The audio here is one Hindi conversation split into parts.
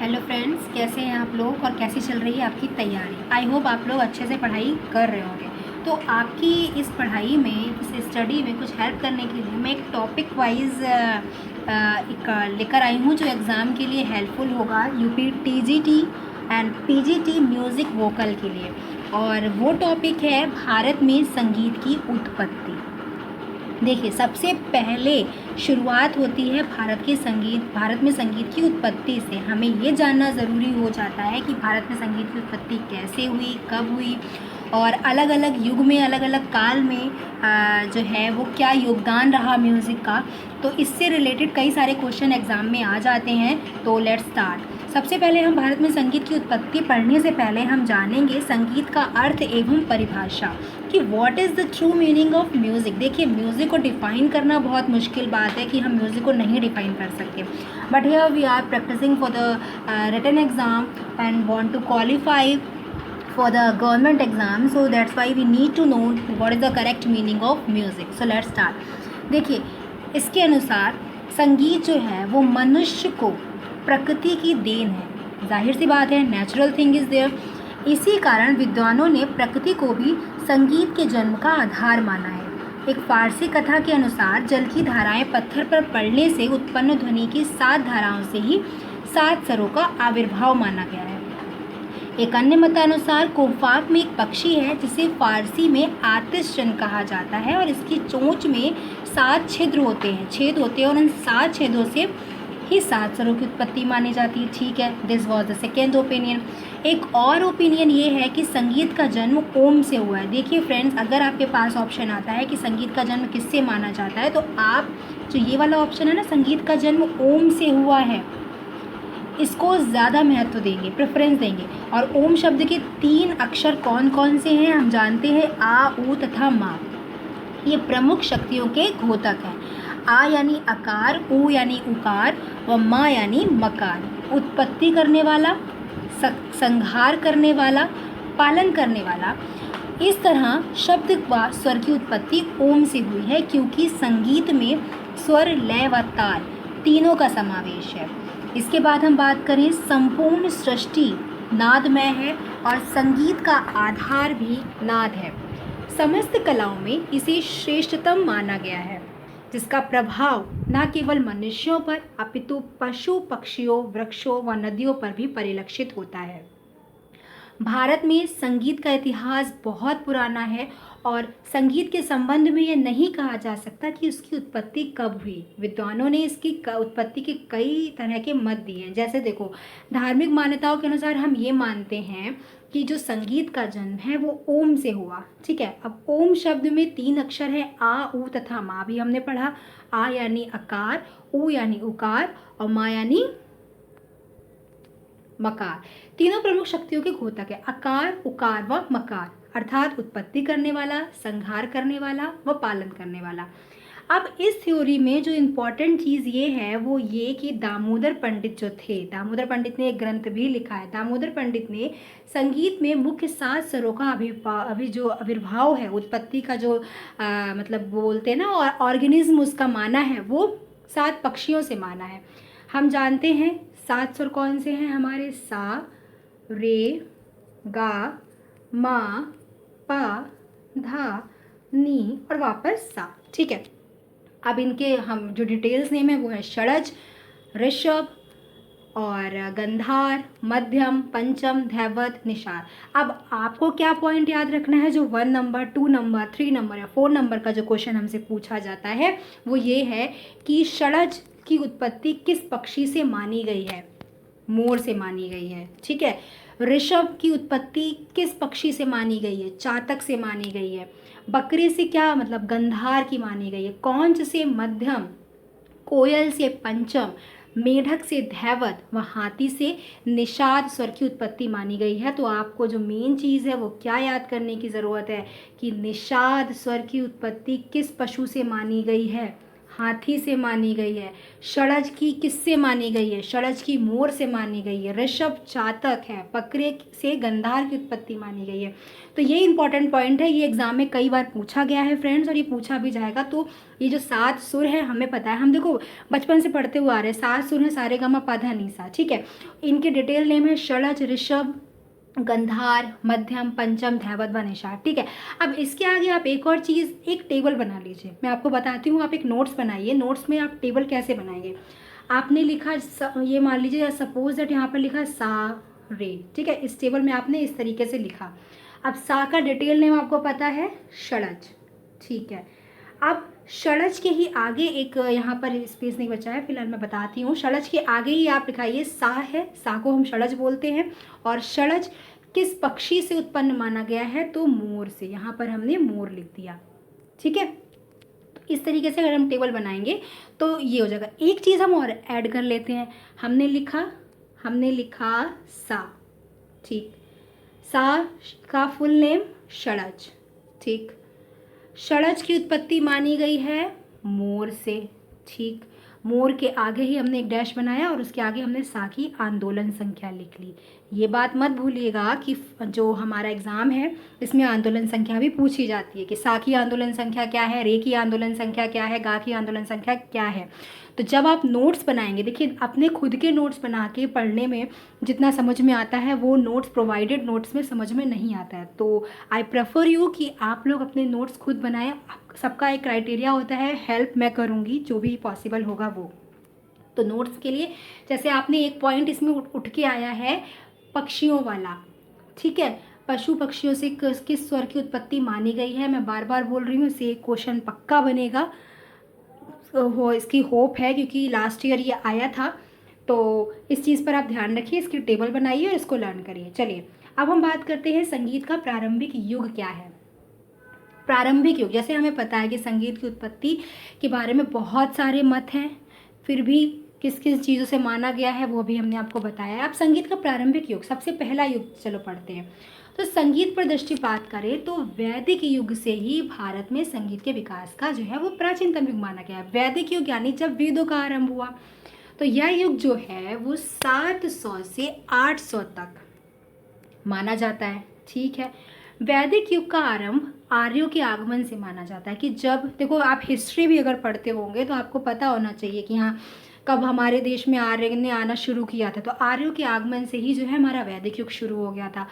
हेलो फ्रेंड्स, कैसे हैं आप लोग और कैसी चल रही है आपकी तैयारी। आई होप आप लोग अच्छे से पढ़ाई कर रहे होंगे। तो आपकी इस पढ़ाई में, इस स्टडी में कुछ हेल्प करने के लिए मैं एक टॉपिक वाइज एक लेकर आई हूँ जो एग्ज़ाम के लिए हेल्पफुल होगा, UP TGT and PGT music vocal के लिए। और वो टॉपिक है भारत में संगीत की उत्पत्ति। देखिए, सबसे पहले शुरुआत होती है भारत में संगीत की उत्पत्ति से। हमें ये जानना ज़रूरी हो जाता है कि भारत में संगीत की उत्पत्ति कैसे हुई, कब हुई, और अलग अलग युग में, अलग अलग काल में जो है वो क्या योगदान रहा म्यूज़िक का। तो इससे रिलेटेड कई सारे क्वेश्चन एग्ज़ाम में आ जाते हैं। तो लेट्स स्टार्ट। सबसे पहले हम भारत में संगीत की उत्पत्ति पढ़ने से पहले हम जानेंगे संगीत का अर्थ एवं परिभाषा कि what is the true meaning of music. देखिए, म्यूज़िक को डिफ़ाइन करना बहुत मुश्किल बात है कि हम म्यूज़िक को नहीं डिफ़ाइन कर सकते, but here we are practicing for the written exam and want to qualify for the government exam, so that's why we need to know what is the correct meaning of music. So let's start. देखिए, इसके अनुसार संगीत जो है वो मनुष्य को प्रकृति की देन है। जाहिर सी बात है, नेचुरल थिंग इज़ देयर। इसी कारण विद्वानों ने प्रकृति को भी संगीत के जन्म का आधार माना है। एक फारसी कथा के अनुसार जल की धाराएं पत्थर पर पड़ने से उत्पन्न ध्वनि की 7 धाराओं से ही 7 स्वरों का आविर्भाव माना गया है। एक अन्य मतानुसार कोफाक में एक पक्षी है जिसे फारसी में आतिशजन कहा जाता है और इसकी चोंच में 7 छेद होते हैं और उन 7 छेदों से ही 7 स्वरों की उत्पत्ति मानी जाती है। ठीक है, this was the second opinion. एक और ओपिनियन ये है कि संगीत का जन्म ओम से हुआ है। देखिए फ्रेंड्स, अगर आपके पास ऑप्शन आता है कि संगीत का जन्म किससे माना जाता है, तो आप जो ये वाला ऑप्शन है ना, संगीत का जन्म ओम से हुआ है, इसको ज़्यादा महत्व देंगे, प्रेफरेंस देंगे। और ओम शब्द के 3 अक्षर कौन कौन से हैं हम जानते हैं, आ, ऊ तथा मा। ये प्रमुख शक्तियों के घोतक हैं। आ यानी आकार, ऊ यानी उकार व मा यानी मकार। उत्पत्ति करने वाला, संहार करने वाला, पालन करने वाला। इस तरह शब्द व स्वर की उत्पत्ति ओम से हुई है क्योंकि संगीत में स्वर, लय व ताल तीनों का समावेश है। इसके बाद हम बात करें, संपूर्ण सृष्टि नादमय है और संगीत का आधार भी नाद है। समस्त कलाओं में इसे श्रेष्ठतम माना गया है, जिसका प्रभाव न केवल मनुष्यों पर अपितु पशु पक्षियों, वृक्षों व नदियों पर भी परिलक्षित होता है। भारत में संगीत का इतिहास बहुत पुराना है और संगीत के संबंध में यह नहीं कहा जा सकता कि उसकी उत्पत्ति कब हुई। विद्वानों ने इसकी उत्पत्ति के कई तरह के मत दिए हैं। जैसे देखो, धार्मिक मान्यताओं के अनुसार हम ये मानते हैं कि जो संगीत का जन्म है वो ओम से हुआ। ठीक है, अब ओम शब्द में 3 अक्षर है, आ, ऊ तथा मा भी हमने पढ़ा। आ यानी आकार, ऊ यानी उकार और मा यानी मकार। तीनों प्रमुख शक्तियों के घोतक है, आकार, उकार व मकार, अर्थात उत्पत्ति करने वाला, संहार करने वाला व पालन करने वाला। अब इस थ्योरी में जो इम्पॉर्टेंट चीज़ ये है वो ये कि दामोदर पंडित जो थे, दामोदर पंडित ने एक ग्रंथ भी लिखा है। दामोदर पंडित ने संगीत में मुख्य 7 स्वरों का जो आविर्भाव है, उत्पत्ति का जो मतलब बोलते हैं ना, और ऑर्गेनिज्म उसका माना है, वो 7 पक्षियों से माना है। हम जानते हैं 7 स्वर कौन से हैं हमारे, सा, रे, गा, मा, पा, धा, नी और वापस सा। ठीक है, अब इनके हम जो डिटेल्स नेम है वो है षडज, ऋषभ और गंधार, मध्यम, पंचम, धैवत, निषाद। अब आपको क्या पॉइंट याद रखना है, जो 1 नंबर, 2 नंबर, 3 नंबर या 4 नंबर का जो क्वेश्चन हमसे पूछा जाता है वो ये है कि षडज की उत्पत्ति किस पक्षी से मानी गई है, मोर से मानी गई है। ठीक है, ऋषभ की उत्पत्ति किस पक्षी से मानी गई है, चातक से मानी गई है। बकरी से क्या मतलब, गंधार की मानी गई है। कौंच से मध्यम, कोयल से पंचम, मेढक से धैवत व हाथी से निषाद स्वर की उत्पत्ति मानी गई है। तो आपको जो मेन चीज़ है वो क्या याद करने की ज़रूरत है कि निषाद स्वर की उत्पत्ति किस पशु से मानी गई है, हाथी से मानी गई है। षडज की किससे मानी गई है? षडज की मोर से मानी गई है। ऋषभ चातक है। बकरे से गंधार की उत्पत्ति मानी गई है। तो ये इंपॉर्टेंट पॉइंट है, ये एग्जाम में कई बार पूछा गया है फ्रेंड्स, और ये पूछा भी जाएगा। तो ये जो 7 सुर है हमें पता है, हम देखो बचपन से पढ़ते हुए आ रहे हैं, 7 सुर है, सारे गामा पाधा नीसा, ठीक है। इनके डिटेल नेम है षडज, ऋषभ, गंधार, मध्यम, पंचम, धैवत व निषाद, ठीक है। अब इसके आगे आप एक और चीज़, एक टेबल बना लीजिए, मैं आपको बताती हूँ। आप एक नोट्स बनाइए, नोट्स में आप टेबल कैसे बनाएंगे। आपने लिखा ये मान लीजिए सपोज दैट यहाँ पर लिखा सा रे, ठीक है। इस टेबल में आपने इस तरीके से लिखा। अब सा का डिटेल नेम आपको पता है षडज, ठीक है। अब षडज के ही आगे एक यहाँ पर स्पेस नहीं बचा है, फिलहाल मैं बताती हूँ। षडज के आगे ही आप लिखाइए सा है, सा को हम षडज बोलते हैं। और षडज किस पक्षी से उत्पन्न माना गया है? तो मोर से, यहाँ पर हमने मोर लिख दिया, ठीक है। तो इस तरीके से अगर हम टेबल बनाएंगे तो ये हो जाएगा। एक चीज़ हम और ऐड कर लेते हैं, हमने लिखा सा, ठीक। सा का फुल नेम षडज, ठीक। षडज की उत्पत्ति मानी गई है मोर से, ठीक। मोर के आगे ही हमने एक डैश बनाया और उसके आगे हमने सा की आंदोलन संख्या लिख ली। ये बात मत भूलिएगा कि जो हमारा एग्ज़ाम है इसमें आंदोलन संख्या भी पूछी जाती है कि सा की आंदोलन संख्या क्या है, रे की आंदोलन संख्या क्या है, गा की आंदोलन संख्या क्या है। तो जब आप नोट्स बनाएंगे, देखिए अपने खुद के नोट्स बना के पढ़ने में जितना समझ में आता है वो नोट्स प्रोवाइडेड नोट्स में समझ में नहीं आता है। तो आई प्रेफर यू कि आप लोग अपने नोट्स खुद बनाएं। सबका एक क्राइटेरिया होता है, हेल्प मैं करूँगी जो भी पॉसिबल होगा वो। तो नोट्स के लिए जैसे आपने एक पॉइंट इसमें उठ के आया है पक्षियों वाला, ठीक है। पशु पक्षियों से किस स्वर की उत्पत्ति मानी गई है, मैं बार बार बोल रही हूँ, इससे एक क्वेश्चन पक्का बनेगा, हो इसकी होप है क्योंकि लास्ट ईयर ये आया था। तो इस चीज़ पर आप ध्यान रखिए, इसकी टेबल बनाइए और इसको लर्न करिए। चलिए अब हम बात करते हैं संगीत का प्रारंभिक युग क्या है। प्रारंभिक युग, जैसे हमें पता है कि संगीत की उत्पत्ति के बारे में बहुत सारे मत हैं, फिर भी किस किस चीज़ों से माना गया है वो भी हमने आपको बताया है। अब संगीत का प्रारंभिक युग, सबसे पहला युग चलो पढ़ते हैं। तो संगीत पर दृष्टिपात करें तो वैदिक युग से ही भारत में संगीत के विकास का जो है वो प्राचीनतम युग माना गया है। वैदिक युग यानी जब वेदों का आरंभ हुआ। तो यह युग जो है वो 700 से 800 तक माना जाता है, ठीक है। वैदिक युग का आरंभ आर्यों के आगमन से माना जाता है कि जब, देखो आप हिस्ट्री भी अगर पढ़ते होंगे तो आपको पता होना चाहिए कि हाँ कब हमारे देश में आर्य ने आना शुरू किया था। तो आर्यों के आगमन से ही जो है हमारा वैदिक युग शुरू हो गया था।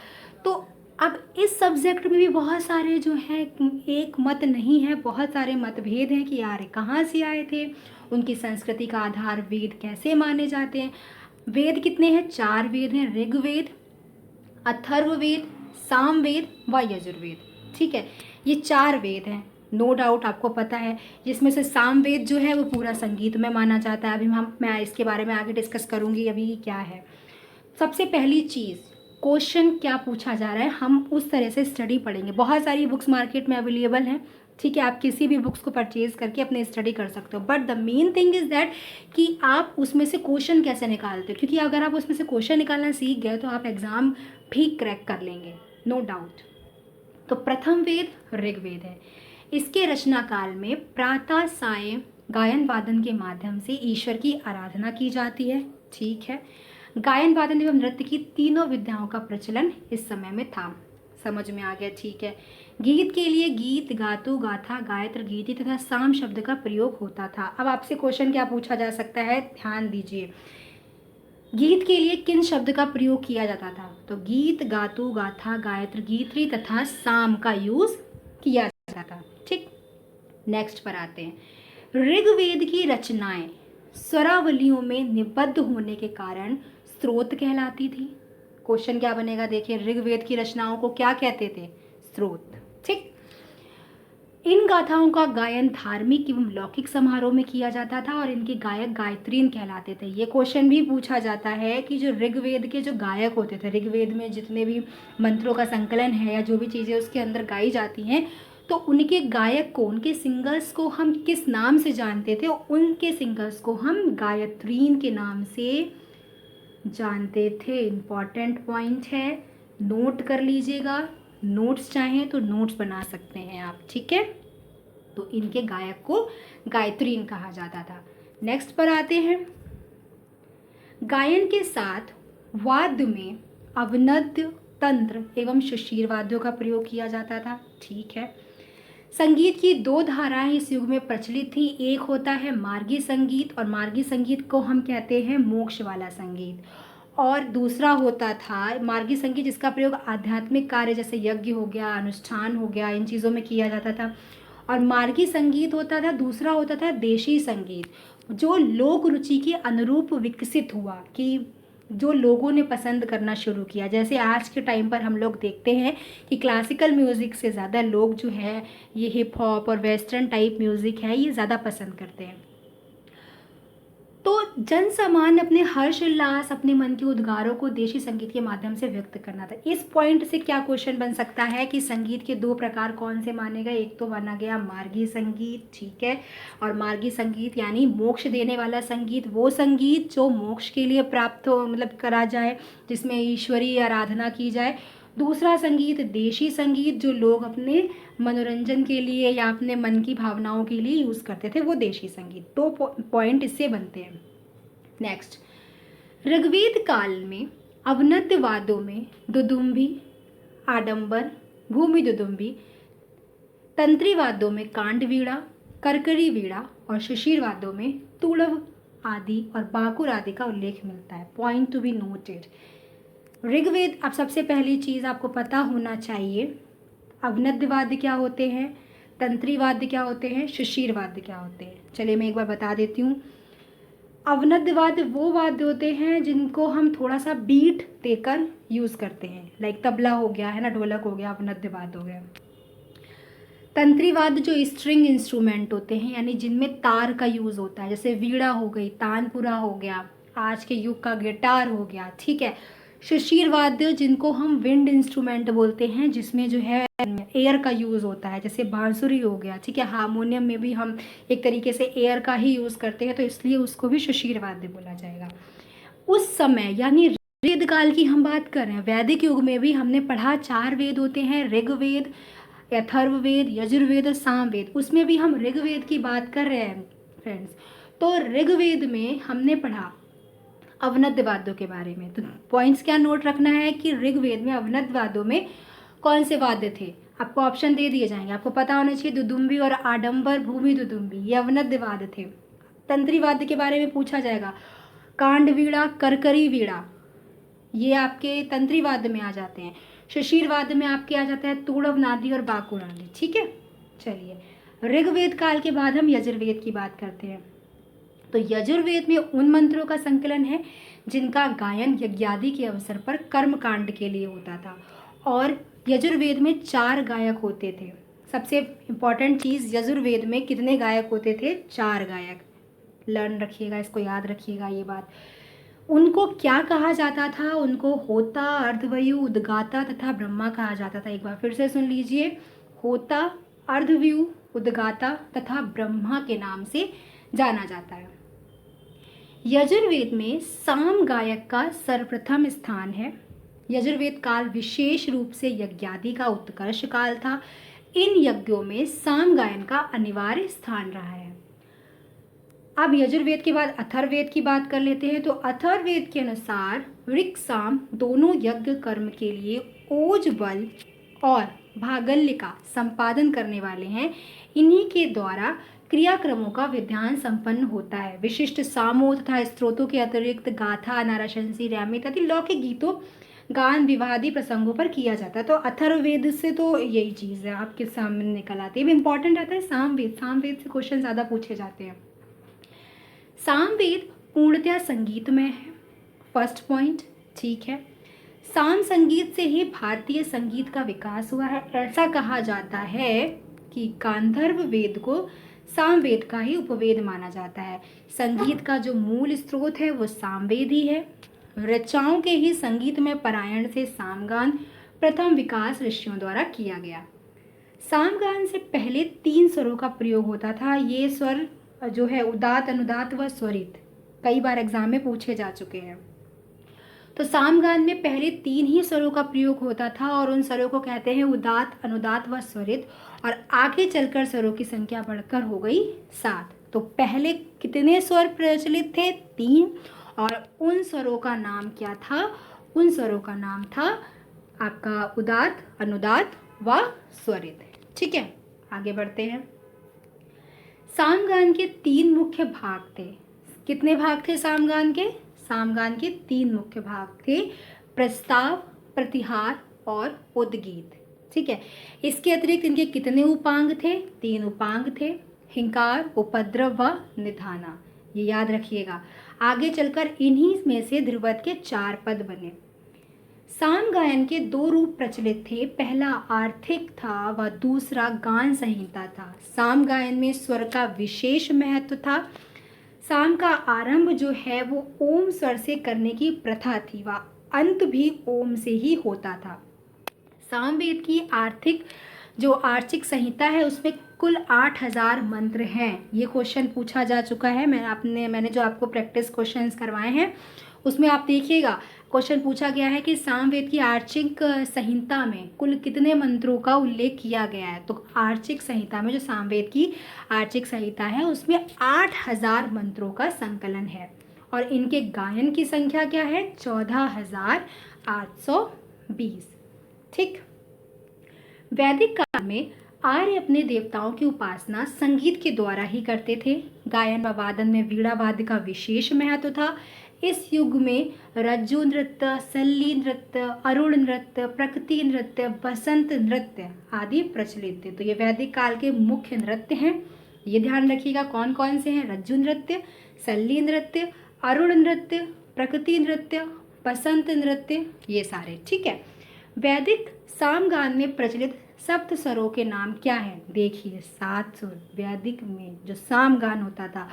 तो अब इस सब्जेक्ट में भी बहुत सारे जो है, एक मत नहीं है, बहुत सारे मतभेद हैं कि आर्य कहाँ से आए थे, उनकी संस्कृति का आधार वेद कैसे माने जाते हैं। वेद कितने हैं? 4 वेद हैं, ऋग्वेद, अथर्ववेद, सामवेद व यजुर्वेद, ठीक है। ये 4 वेद हैं, नो डाउट आपको पता है। जिसमें से सामवेद जो है वो पूरा संगीत में माना जाता है। अभी मैं इसके बारे में आगे डिस्कस करूँगी अभी क्या है। सबसे पहली चीज़, क्वेश्चन क्या पूछा जा रहा है हम उस तरह से स्टडी पढ़ेंगे। बहुत सारी बुक्स मार्केट में अवेलेबल हैं, ठीक है। आप किसी भी बुक्स को परचेज करके अपने स्टडी कर सकते हो, but the main thing is that कि आप उसमें से क्वेश्चन कैसे निकालते हो, क्योंकि अगर आप उसमें से क्वेश्चन निकालना सीख गए तो आप एग्ज़ाम भी क्रैक कर लेंगे, नो डाउट। तो प्रथम वेद ऋग्वेद है। इसके रचना काल में प्रातः सायं गायन वादन के माध्यम से ईश्वर की आराधना की जाती है, ठीक है। गायन वादन एवं नृत्य की तीनों विद्याओं का प्रचलन इस समय में था, समझ में आ गया, ठीक है। गीत के लिए गीत, गातु, गाथा, गायत्र, गीति तथा साम शब्द का प्रयोग होता था। अब आपसे क्वेश्चन क्या पूछा जा सकता है, ध्यान दीजिए। गीत के लिए किन शब्द का प्रयोग किया जाता था? तो गीत, गातु, गाथा, गायत्र, गीत्री तथा साम का यूज किया जाता था, ठीक। नेक्स्ट पर आते हैं। ऋग्वेद की रचनाएं स्वरावलियों में निबद्ध होने के कारण स्रोत कहलाती थी। क्वेश्चन क्या बनेगा, देखिए ऋग्वेद की रचनाओं को क्या कहते थे? स्रोत, ठीक। इन गाथाओं का गायन धार्मिक एवं लौकिक समारोह में किया जाता था और इनके गायक गायत्रीन कहलाते थे। ये क्वेश्चन भी पूछा जाता है कि जो ऋग्वेद के जो गायक होते थे, ऋग्वेद में जितने भी मंत्रों का संकलन है या जो भी चीज़ें उसके अंदर गाई जाती हैं, तो उनके गायक को, उनके सिंगर्स को हम किस नाम से जानते थे? उनके सिंगर्स को हम गायत्रीन के नाम से जानते थे। इम्पॉर्टेंट पॉइंट है, नोट कर लीजिएगा। नोट्स चाहें तो नोट्स बना सकते हैं आप, ठीक है। तो इनके गायक को गायत्रीन कहा जाता था। नेक्स्ट पर आते हैं, गायन के साथ वाद्य में अवनद्य, तंत्र एवं शिशिर वाद्यों का प्रयोग किया जाता था। ठीक है। संगीत की दो धाराएं इस युग में प्रचलित थी। एक होता है मार्गी संगीत, और मार्गी संगीत को हम कहते हैं मोक्ष वाला संगीत, और दूसरा होता था मार्गी संगीत जिसका प्रयोग आध्यात्मिक कार्य जैसे यज्ञ हो गया, अनुष्ठान हो गया, इन चीज़ों में किया जाता था। और मार्गी संगीत होता था, दूसरा होता था देशी संगीत, जो लोक रुचि के अनुरूप विकसित हुआ, कि जो लोगों ने पसंद करना शुरू किया। जैसे आज के टाइम पर हम लोग देखते हैं कि क्लासिकल म्यूज़िक से ज़्यादा लोग जो है ये हिप हॉप और वेस्टर्न टाइप म्यूज़िक है ये ज़्यादा पसंद करते हैं। तो जन सामान्य अपने हर्ष उल्लास, अपने मन के उद्गारों को देशी संगीत के माध्यम से व्यक्त करना था। इस पॉइंट से क्या क्वेश्चन बन सकता है कि संगीत के दो प्रकार कौन से माने गए? एक तो माना गया मार्गी संगीत, ठीक है, और मार्गी संगीत यानी मोक्ष देने वाला संगीत, वो संगीत जो मोक्ष के लिए प्राप्त हो, मतलब करा जाए, जिसमें ईश्वरीय आराधना की जाए। दूसरा संगीत देशी संगीत, जो लोग अपने मनोरंजन के लिए या अपने मन की भावनाओं के लिए यूज़ करते थे, वो देशी संगीत। दो पॉइंट इससे बनते हैं। नेक्स्ट, ऋग्वेद काल में अवनद्य वाद्यों में दुदुम्बी, आडंबर, भूमि दुदुम्बी, तंत्री वाद्यों में कांड वीणा, करकरी वीणा और शिशिर वाद्यों में तुड़व आदि और बाकुर आदि का उल्लेख मिलता है। Point to be noted. Rigveda, अब सबसे पहली चीज़ आपको पता होना चाहिए, अवनद्य वाद्य क्या होते हैं, तंत्री वाद्य क्या होते हैं, शिशिर वाद्य क्या होते हैं। चलिए मैं एक बार बता देती हूँ। अवनद्य वाद्य वो वाद्य होते हैं जिनको हम थोड़ा सा बीट देकर यूज़ करते हैं, लाइक तबला हो गया है ना, ढोलक हो गया, अवनद्य वाद्य हो गया। तंत्री वाद्य जो स्ट्रिंग इंस्ट्रूमेंट होते हैं, यानी जिनमें तार का यूज़ होता है, जैसे वीणा हो गई, तानपुरा हो गया, आज के युग का गिटार हो गया, ठीक है। शिशिर वाद्य जिनको हम विंड इंस्ट्रूमेंट बोलते हैं, जिसमें जो है एयर का यूज़ होता है, जैसे बांसुरी हो गया, ठीक है। हारमोनियम में भी हम एक तरीके से एयर का ही यूज़ करते हैं, तो इसलिए उसको भी शिशिर वाद्य बोला जाएगा। उस समय यानी वेद काल की हम बात कर रहे हैं, वैदिक युग में भी हमने पढ़ा 4 वेद होते हैं, ऋग्वेद, अथर्ववेद, यजुर्वेद और सामवेद। उसमें भी हम ऋग्वेद की बात कर रहे हैं फ्रेंड्स। तो ऋग्वेद में हमने पढ़ा अवनद्य वाद्यों के बारे में। तो पॉइंट्स क्या नोट रखना है कि ऋग्वेद में अवनद्य वाद्यों में कौन से वाद्य थे? आपको ऑप्शन दे दिए जाएंगे, आपको पता होना चाहिए। दुदुम्बी और आडंबर, भूमि दुदुम्बी, ये अवनद्य वाद्य थे। तंत्री वाद्य के बारे में पूछा जाएगा, कांड वीणा, करकरी वीणा, ये आपके तंत्री वाद्य में आ जाते हैं। शिशिर वाद्य में आपके आ जाता है तुड़व नादी और बाकुर आदि, ठीक है। चलिए, ऋग्वेद काल के बाद हम यजुर्वेद की बात करते हैं। तो यजुर्वेद में उन मंत्रों का संकलन है जिनका गायन यज्ञादि के अवसर पर कर्म कांड के लिए होता था, और यजुर्वेद में 4 गायक होते थे। सबसे इम्पॉर्टेंट चीज़, यजुर्वेद में कितने गायक होते थे? 4 गायक। लर्न रखिएगा, इसको याद रखिएगा ये बात। उनको क्या कहा जाता था? उनको होता, अर्धवयु, उद्गाता तथा ब्रह्मा कहा जाता था। एक बार फिर से सुन लीजिए, होता, अर्धवयु, उद्गाता तथा ब्रह्मा के नाम से जाना जाता है। यजुर्वेद में साम गायक का सर्वप्रथम स्थान है। यजुर्वेद काल विशेष रूप से यज्ञादि का उत्कर्ष काल था। इन यज्ञों में साम गायन का अनिवार्य स्थान रहा है। अब यजुर्वेद के बाद अथर्ववेद की बात कर लेते हैं। तो अथर्ववेद के अनुसार ऋक् साम दोनों यज्ञ कर्म के लिए ओज बल और भागल्य का संपादन करने वाले हैं। इन्हीं के द्वारा क्रियाक्रमों का विधान संपन्न होता है। विशिष्ट सामों तथा स्त्रोतों के अतिरिक्त गाथा, नाराशंसी, रैमित आदि लौकिक गीतों, गान, विवादी प्रसंगों पर किया जाता है। तो अथर्ववेद से तो यही चीज़ है आपके सामने निकल आती है। भी इंपॉर्टेंट आता है सामवेद। सामवेद से क्वेश्चन ज़्यादा पूछे जाते हैं। सामवेद पूर्णतया संगीतमय है, फर्स्ट पॉइंट, ठीक है। साम संगीत से ही भारतीय संगीत का विकास हुआ है। ऐसा कहा जाता है कि गांधर्व वेद को सामवेद का ही उपवेद माना जाता है। संगीत का जो मूल स्रोत है वो सामवेद ही है। ऋचाओं के ही संगीत में परायण से सामगान प्रथम विकास ऋषियों द्वारा किया गया। सामगान से पहले 3 स्वरों का प्रयोग होता था। ये स्वर जो है उदात, अनुदात व स्वरित, कई बार एग्जाम में पूछे जा चुके हैं। तो सामगान में पहले 3 ही स्वरों का प्रयोग होता था और उन स्वरों को कहते हैं उदात्त, अनुदात्त व स्वरित। और आगे चलकर स्वरों की संख्या बढ़कर हो गई 7। तो पहले कितने स्वर प्रचलित थे? 3। और उन स्वरों का नाम क्या था? उन स्वरों का नाम था आपका उदात्त, अनुदात्त व स्वरित। ठीक है, आगे बढ़ते हैं। सामगान के 3 मुख्य भाग थे। कितने भाग थे सामगान के? सामगान के 3 मुख्य भाग थे, प्रस्ताव, प्रतिहार और उद्गीत। ठीक है, इसके अतिरिक्त इनके कितने उपांग थे? 3 उपांग थे, हिंकार, उपद्रव व निधाना। ये याद रखिएगा। आगे चलकर इन्हीं में से ध्रुवद के 4 पद बने। साम गायन के 2 रूप प्रचलित थे, पहला आर्थिक था व दूसरा गान संहिता था। साम गायन में स्वर का विशेष महत्व था। साम का आरंभ जो है वो ओम स्वर से करने की प्रथा थी व अंत भी ओम से ही होता था। सामवेद की आर्चिक संहिता है उसमें कुल 8000 मंत्र हैं। ये क्वेश्चन पूछा जा चुका है। मैंने जो आपको प्रैक्टिस क्वेश्चंस करवाए हैं उसमें आप देखिएगा, क्वेश्चन पूछा गया है कि सामवेद की आर्चिक संहिता में कुल कितने मंत्रों का उल्लेख किया गया है। तो आर्चिक संहिता में, जो सामवेद की आर्चिक संहिता है, उसमें 8000 मंत्रों का संकलन है और इनके गायन की संख्या क्या है? 14820। ठीक। वैदिक काल में आर्य अपने देवताओं की उपासना संगीत के द्वारा ही करते थे। गायन व वादन में वीणा वाद्य का विशेष महत्व था। इस युग में रज्जु नृत्य, सल्ली नृत्य, अरुण नृत्य, प्रकृति नृत्य, बसंत नृत्य आदि प्रचलित थे। तो ये वैदिक काल के मुख्य नृत्य हैं। ये ध्यान रखिएगा कौन कौन से हैं? रज्जु नृत्य, सल्ली नृत्य, अरुण नृत्य, प्रकृति नृत्य, बसंत नृत्य, ये सारे। ठीक है। वैदिक सामगान में प्रचलित सप्त स्वरों के नाम क्या हैं? देखिए 7 स्वर वैदिक में जो सामगान होता था।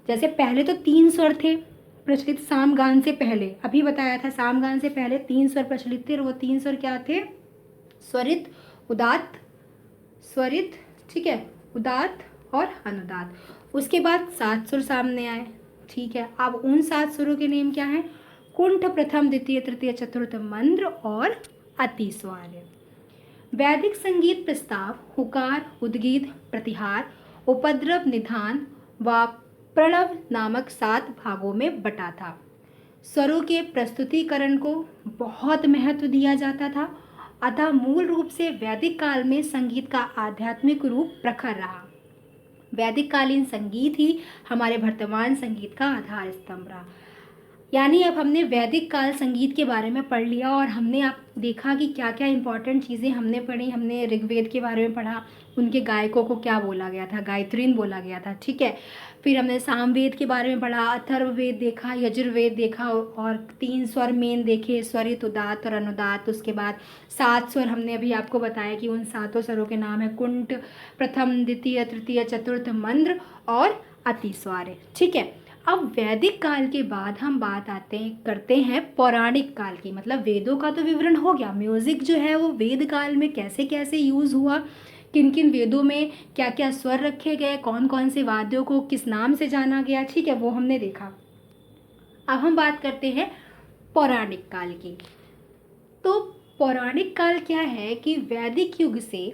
जैसे पहले तो 3 स्वर थे प्रचलित सामगान से पहले, अभी बताया था सामगान से पहले 3 स्वर प्रचलित थे और वो 3 स्वर क्या थे? स्वरित, उदात्त, स्वरित, ठीक है, उदात्त और अनुदात्त। उसके बाद 7 स्वर सामने आए। ठीक है, अब उन 7 स्वरों के नेम क्या हैं? कुंठ, प्रथम, द्वितीय, तृतीय, चतुर्थ, मंद्र और अतिस्वार्य। वैदिक संगीत प्रस्ताव, हुकार, उद्गीत, प्रतिहार, उपद्रव, निधान व प्रणव नामक 7 भागों में बटा था। स्वरों के प्रस्तुतिकरण को बहुत महत्व दिया जाता था, अतः मूल रूप से वैदिक काल में संगीत का आध्यात्मिक रूप प्रखर रहा। वैदिक कालीन संगीत ही हमारे वर्तमान संगीत का आधार स्तंभ रहा। यानी अब हमने वैदिक काल संगीत के बारे में पढ़ लिया और हमने आप देखा कि क्या क्या इंपॉर्टेंट चीज़ें हमने पढ़ी। हमने ऋग्वेद के बारे में पढ़ा, उनके गायकों को क्या बोला गया था, गायत्रीन बोला गया था। ठीक है, फिर हमने सामवेद के बारे में पढ़ा, अथर्ववेद देखा, यजुर्वेद देखा और 3 स्वर मेन देखे, स्वरित, उदात्त और अनुदात्त। उसके बाद 7 स्वर हमने अभी आपको बताया कि उन 7 स्वरों के नाम है कुंठ, प्रथम, द्वितीय, तृतीय, चतुर्थ, मंद्र और अतिस्वार्य। ठीक है, अब वैदिक काल के बाद हम बात करते हैं पौराणिक काल की। मतलब वेदों का तो विवरण हो गया, म्यूजिक जो है वो वेद काल में कैसे कैसे यूज़ हुआ, किन किन वेदों में क्या क्या स्वर रखे गए, कौन कौन से वाद्यों को किस नाम से जाना गया। ठीक है, वो हमने देखा। अब हम बात करते हैं पौराणिक काल की। तो पौराणिक काल क्या है कि वैदिक युग से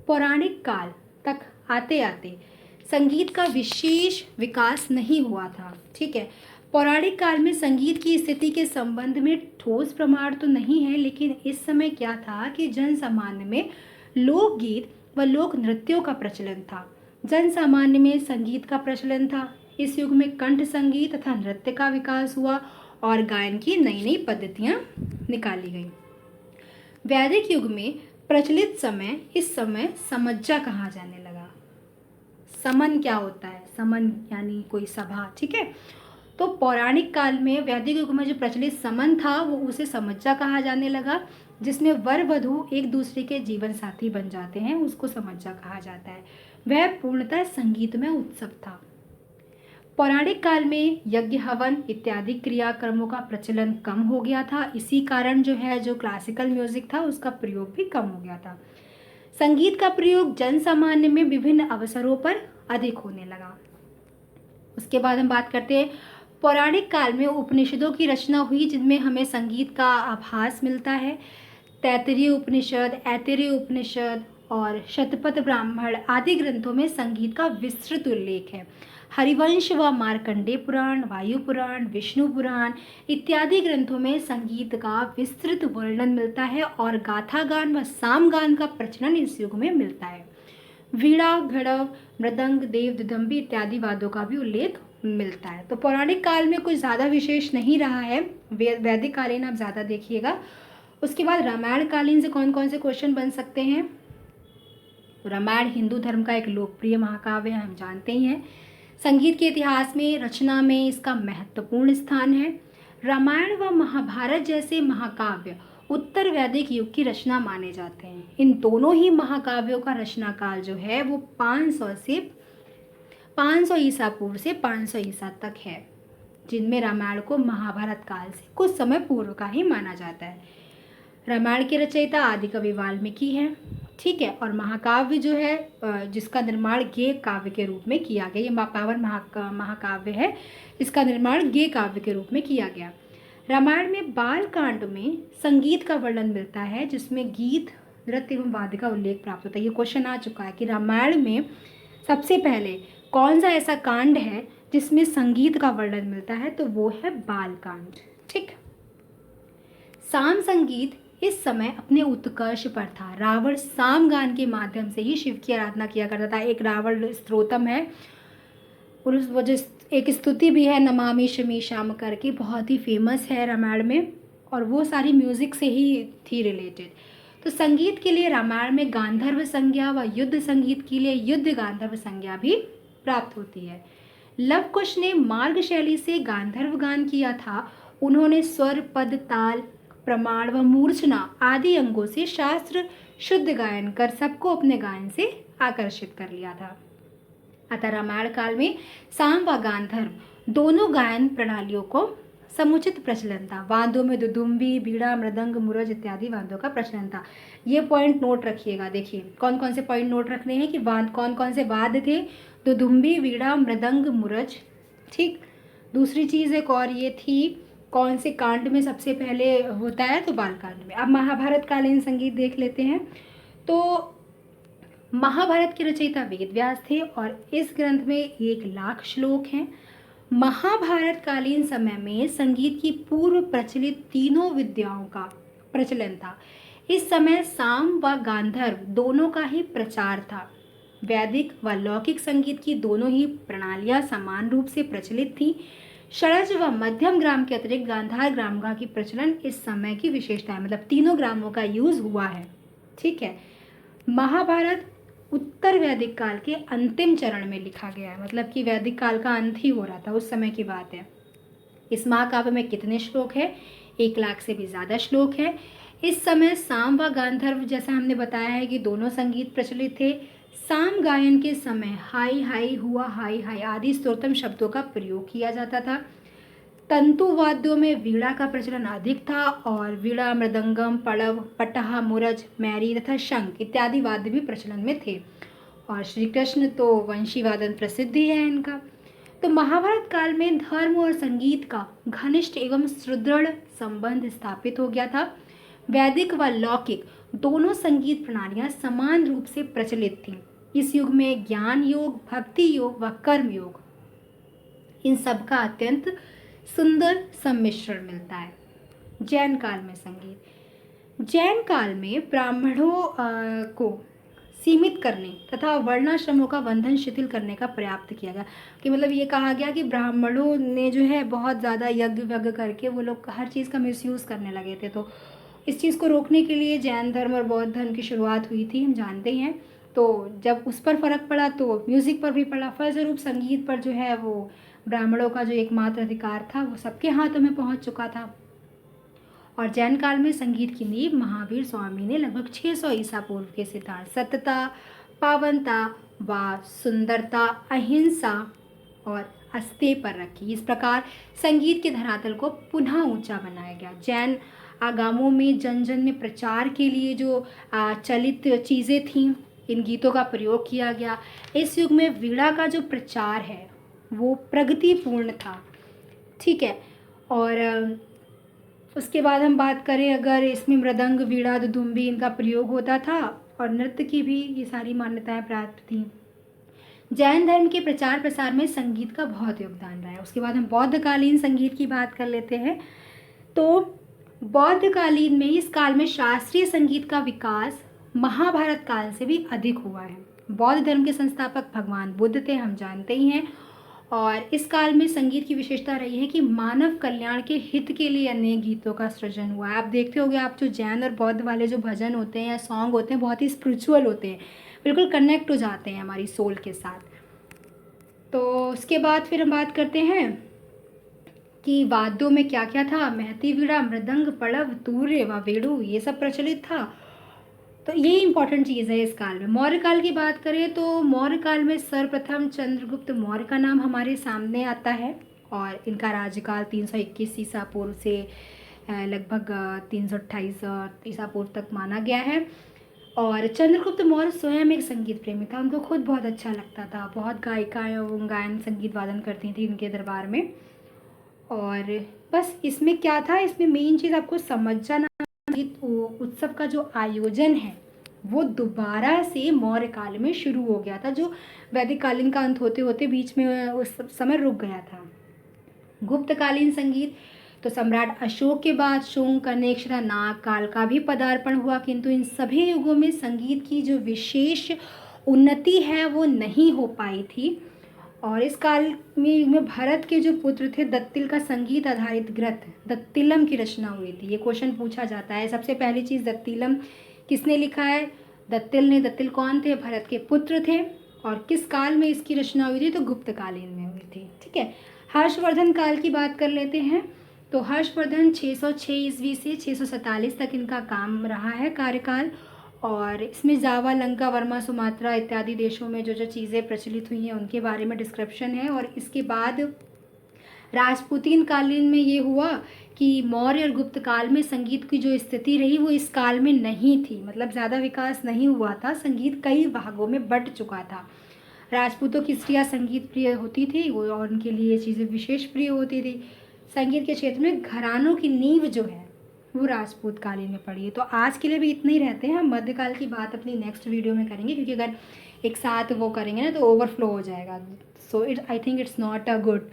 पौराणिक काल तक आते आते संगीत का विशेष विकास नहीं हुआ था। ठीक है, पौराणिक काल में संगीत की स्थिति के संबंध में ठोस प्रमाण तो नहीं है, लेकिन इस समय क्या था कि जन सामान्य में लोकगीत व लोक नृत्यों का प्रचलन था। जन सामान्य में संगीत का प्रचलन था। इस युग में कंठ संगीत तथा नृत्य का विकास हुआ और गायन की नई नई पद्धतियाँ निकाली गई। वैदिक युग में प्रचलित समय इस समय समज्जा कहा जाने लगा। समन क्या होता है? समन यानी कोई सभा। ठीक है, तो पौराणिक काल में वैदिक युग में जो प्रचलित समन था वो उसे समज्जा कहा जाने लगा, जिसमें वर वधु एक दूसरे के जीवन साथी बन जाते हैं, उसको समज्जा कहा जाता है। वह पूर्णतः संगीतमय उत्सव था। पौराणिक काल में यज्ञ, हवन इत्यादि क्रियाक्रमों का प्रचलन कम हो गया था। इसी कारण जो क्लासिकल म्यूजिक था उसका प्रयोग भी कम हो गया था। संगीत का प्रयोग जन सामान्य में विभिन्न अवसरों पर अधिक होने लगा। उसके बाद हम बात करते हैं पौराणिक काल में उपनिषदों की रचना हुई जिनमें हमें संगीत का आभास मिलता है। तैत्तिरीय उपनिषद, ऐत्तिरीय उपनिषद और शतपथ ब्राह्मण आदि ग्रंथों में संगीत का विस्तृत उल्लेख है। हरिवंश व मार्कंडेय पुराण, वायु पुराण, विष्णु पुराण इत्यादि ग्रंथों में संगीत का विस्तृत वर्णन मिलता है और गाथा गान व सामगान का प्रचलन इस युग में मिलता है। वीणा, घड़व, मृदंग, देव, दुदंबी इत्यादि वाद्यों का भी उल्लेख मिलता है। तो पौराणिक काल में कुछ ज़्यादा विशेष नहीं रहा है, वैदिक कालीन आप ज़्यादा देखिएगा। उसके बाद रामायण कालीन से कौन कौन से क्वेश्चन बन सकते हैं। रामायण हिंदू धर्म का एक लोकप्रिय महाकाव्य है, हम जानते ही हैं। संगीत के इतिहास में, रचना में इसका महत्वपूर्ण स्थान है। रामायण व महाभारत जैसे महाकाव्य उत्तर वैदिक युग की रचना माने जाते हैं। इन दोनों ही महाकाव्यों का रचना काल जो है वो 500 ईसा पूर्व से 500 ईसा तक है, जिनमें रामायण को महाभारत काल से कुछ समय पूर्व का ही माना जाता है। रामायण के रचयिता आदिकवि वाल्मीकि हैं, ठीक है। और महाकाव्य जो है जिसका निर्माण गेय काव्य के रूप में किया गया, ये पावन महाकाव्य है जिसका निर्माण गेय काव्य के रूप में किया गया। रामायण में बाल कांड में संगीत का वर्णन मिलता है, जिसमें गीत, नृत्य एवं वाद्य का उल्लेख प्राप्त होता है। ये क्वेश्चन आ चुका है कि रामायण में सबसे पहले कौन सा ऐसा कांड है जिसमें संगीत का वर्णन मिलता है, तो वो है बाल कांड, ठीक। साम संगीत इस समय अपने उत्कर्ष पर था। रावण सामगान के माध्यम से ही शिव की आराधना किया करता था। एक रावण स्तोत्रम है और उस वजह एक स्तुति भी है, नमामि शमी श्याम करके, बहुत ही फेमस है रामायण में, और वो सारी म्यूजिक से ही थी रिलेटेड। तो संगीत के लिए रामायण में गांधर्व संज्ञा व युद्ध संगीत के लिए युद्ध गांधर्व संज्ञा भी प्राप्त होती है। लव कुश ने मार्ग शैली से गांधर्व गान किया था। उन्होंने स्वर, पद, ताल, प्रमाण व मूर्छना आदि अंगों से शास्त्र शुद्ध गायन कर सबको अपने गायन से आकर्षित कर लिया था। अतः रामायण काल में साम व गांधर्व दोनों गायन प्रणालियों को समुचित प्रचलन था। वाद्यों में दुदुम्बी, बीड़ा, मृदंग, मुरज इत्यादि वाद्यों का प्रचलन था। ये पॉइंट नोट रखिएगा। देखिए कौन कौन से पॉइंट नोट रखने हैं कि कौन कौन से वाद्य थे। दुदुम्बी, बीड़ा, मृदंग, मुरज, ठीक। दूसरी चीज़ एक और ये थी, कौन से कांड में सबसे पहले होता है, तो बाल कांड में। अब महाभारत कालीन संगीत देख लेते हैं। तो महाभारत के रचयिता वेद व्यास थे और इस ग्रंथ में 1,00,000 श्लोक हैं। महाभारत कालीन समय में संगीत की पूर्व प्रचलित तीनों विद्याओं का प्रचलन था। इस समय साम व गांधर्व दोनों का ही प्रचार था। वैदिक व लौकिक संगीत की दोनों ही प्रणालियां समान रूप से प्रचलित थीं। षडज व मध्यम ग्राम के अतिरिक्त गांधार ग्राम का की प्रचलन इस समय की विशेषता है, मतलब तीनों ग्रामों का यूज हुआ है, ठीक है। महाभारत उत्तर वैदिक काल के अंतिम चरण में लिखा गया है, मतलब कि वैदिक काल का अंत ही हो रहा था, उस समय की बात है। इस महाकाव्य में कितने श्लोक है? 1,00,000 से भी ज़्यादा श्लोक है। इस समय साम व गांधर्व, जैसा हमने बताया है कि दोनों संगीत प्रचलित थे। साम गायन के समय हाई हाई हुआ, हाई हाई आदि स्तोत्रम शब्दों का प्रयोग किया जाता था। तंतु वाद्यों में वीणा का प्रचलन अधिक था और वीणा, मृदंगम, पड़व, पटहा, मुरज, मैरी तथा शंख इत्यादि वाद्य भी प्रचलन में थे। और श्री कृष्ण तो वंशी वादन प्रसिद्ध ही है इनका। तो महाभारत काल में धर्म और संगीत का घनिष्ठ एवं सुदृढ़ संबंध स्थापित हो गया था। वैदिक व लौकिक दोनों संगीत प्रणालियां समान रूप से प्रचलित थीं। इस युग में ज्ञान योग, भक्ति योग व कर्म योग, इन सब का अत्यंत सुंदर सम्मिश्रण मिलता है। जैन काल में संगीत, जैन काल में ब्राह्मणों को सीमित करने तथा वर्णाश्रमों का बंधन शिथिल करने का प्रयाप्त किया गया, कि मतलब ये कहा गया कि ब्राह्मणों ने जो है बहुत ज़्यादा यज्ञ व्यज्ञ करके वो लोग हर चीज़ का मिसयूज़ करने लगे थे। तो इस चीज़ को रोकने के लिए जैन धर्म और बौद्ध धर्म की शुरुआत हुई थी, हम जानते हैं। तो जब उस पर फ़र्क पड़ा तो म्यूज़िक पर भी पड़ा। फलस्वरूप संगीत पर जो है वो ब्राह्मणों का जो एकमात्र अधिकार था वो सबके हाथों में पहुंच चुका था। और जैन काल में संगीत की नींव महावीर स्वामी ने लगभग 600 ईसा पूर्व के सिद्धांत सत्यता, पावनता व सुंदरता, अहिंसा और अस्तेय पर रखी। इस प्रकार संगीत के धरातल को पुनः ऊंचा बनाया गया। जैन आगामों में जन जन में प्रचार के लिए जो चलित चीज़ें थीं, इन गीतों का प्रयोग किया गया। इस युग में वीणा का जो प्रचार है वो प्रगतिपूर्ण था। ठीक है। और उसके बाद हम बात करें अगर, इसमें मृदंग, वीणा, दुदुम्बी इनका प्रयोग होता था और नृत्य की भी ये सारी मान्यताएं प्राप्त थी। जैन धर्म के प्रचार प्रसार में संगीत का बहुत योगदान रहा है। उसके बाद हम बौद्धकालीन संगीत की बात कर लेते हैं। तो बौद्धकालीन में, इस काल में शास्त्रीय संगीत का विकास महाभारत काल से भी अधिक हुआ है। बौद्ध धर्म के संस्थापक भगवान बुद्ध थे, हम जानते ही हैं। और इस काल में संगीत की विशेषता रही है कि मानव कल्याण के हित के लिए अनेक गीतों का सृजन हुआ है। आप देखते होंगे, आप जो जैन और बौद्ध वाले जो भजन होते हैं या सॉन्ग होते हैं, बहुत ही स्पिरिचुअल होते हैं, बिल्कुल कनेक्ट हो जाते हैं हमारी सोल के साथ। तो उसके बाद फिर हम बात करते हैं कि वाद्यों में क्या क्या था। महती, वीणा, मृदंग, पड़व, तूर्य व वेणु, ये सब प्रचलित था। तो ये इंपॉर्टेंट चीज़ है इस काल में। मौर्य काल की बात करें तो मौर्य काल में सर्वप्रथम चंद्रगुप्त मौर्य का नाम हमारे सामने आता है और इनका राज्यकाल 321 ईसा पूर्व से लगभग 328 ईसा पूर्व तक माना गया है। और चंद्रगुप्त मौर्य स्वयं एक संगीत प्रेमी था, उनको खुद बहुत अच्छा लगता था, बहुत गायिकाएँ और गायन संगीत वादन करती थी इनके दरबार में। और बस इसमें क्या था, इसमें मेन चीज़ आपको समझ जाना, संगीत उत्सव का जो आयोजन है वो दोबारा से मौर्य काल में शुरू हो गया था, जो वैदिक कालीन का अंत होते होते बीच में उस समय रुक गया था। गुप्तकालीन संगीत, तो सम्राट अशोक के बाद शुंग, कनिष्क तथा नाग काल का भी पदार्पण हुआ, किंतु इन सभी युगों में संगीत की जो विशेष उन्नति है वो नहीं हो पाई थी। और इस काल में भरत के जो पुत्र थे दत्तिल का संगीत आधारित ग्रंथ दत्तिलम की रचना हुई थी। ये क्वेश्चन पूछा जाता है। सबसे पहली चीज़, दत्तिलम किसने लिखा है? दत्तिल ने। दत्तिल कौन थे? भरत के पुत्र थे। और किस काल में इसकी रचना हुई थी? तो गुप्तकालीन में हुई थी। ठीक है। हर्षवर्धन काल की बात कर लेते हैं। तो हर्षवर्धन 606 ईस्वी से 647 तक इनका काम रहा है, कार्यकाल। और इसमें जावा, लंका, वर्मा, सुमात्रा इत्यादि देशों में जो जो चीज़ें प्रचलित हुई हैं उनके बारे में डिस्क्रिप्शन है। और इसके बाद राजपूतीन कालीन में ये हुआ कि मौर्य और गुप्त काल में संगीत की जो स्थिति रही वो इस काल में नहीं थी, मतलब ज़्यादा विकास नहीं हुआ था, संगीत कई भागों में बंट चुका था। राजपूतों की स्त्रियाँ संगीत प्रिय होती थी वो, और उनके लिए ये चीज़ें विशेष प्रिय होती थी। संगीत के क्षेत्र में घरानों की नींव जो है वो राजपूत कालीन में पड़ी है। तो आज के लिए भी इतना ही रहते हैं। हम मध्यकाल की बात अपनी नेक्स्ट वीडियो में करेंगे, क्योंकि अगर एक साथ वो करेंगे ना तो ओवरफ्लो हो जाएगा। So I think it's not a good.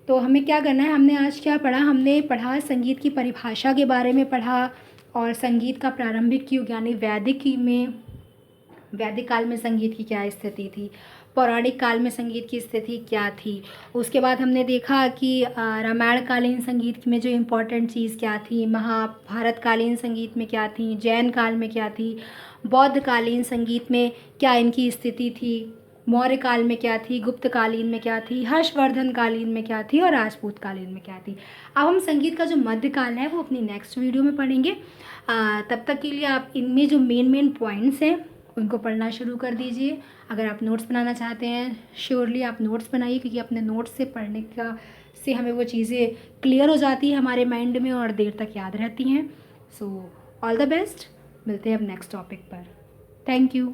तो हमें क्या करना है, हमने आज क्या पढ़ा? हमने पढ़ा संगीत की परिभाषा के बारे में पढ़ा, और संगीत का प्रारंभिक युग यानी वैदिक काल में संगीत की क्या स्थिति थी, पौराणिक काल में संगीत की स्थिति क्या थी। उसके बाद हमने देखा कि रामायण कालीन संगीत में जो इम्पोर्टेंट चीज़ क्या थी, महाभारत कालीन संगीत में क्या थी, जैन काल में क्या थी, बौद्ध कालीन संगीत में क्या इनकी स्थिति थी, मौर्य काल में क्या थी, गुप्त कालीन में क्या थी, हर्षवर्धन कालीन में क्या थी और राजपूत कालीन में क्या थी। अब हम संगीत का जो मध्यकाल है वो अपनी नेक्स्ट वीडियो में पढ़ेंगे। तब तक के लिए आप इनमें जो मेन पॉइंट्स हैं उनको पढ़ना शुरू कर दीजिए। अगर आप नोट्स बनाना चाहते हैं, श्योरली आप नोट्स बनाइए, क्योंकि अपने नोट्स से पढ़ने का से हमें वो चीज़ें क्लियर हो जाती है हमारे माइंड में और देर तक याद रहती हैं। सो ऑल द बेस्ट, मिलते हैं अब नेक्स्ट टॉपिक पर। Thank you.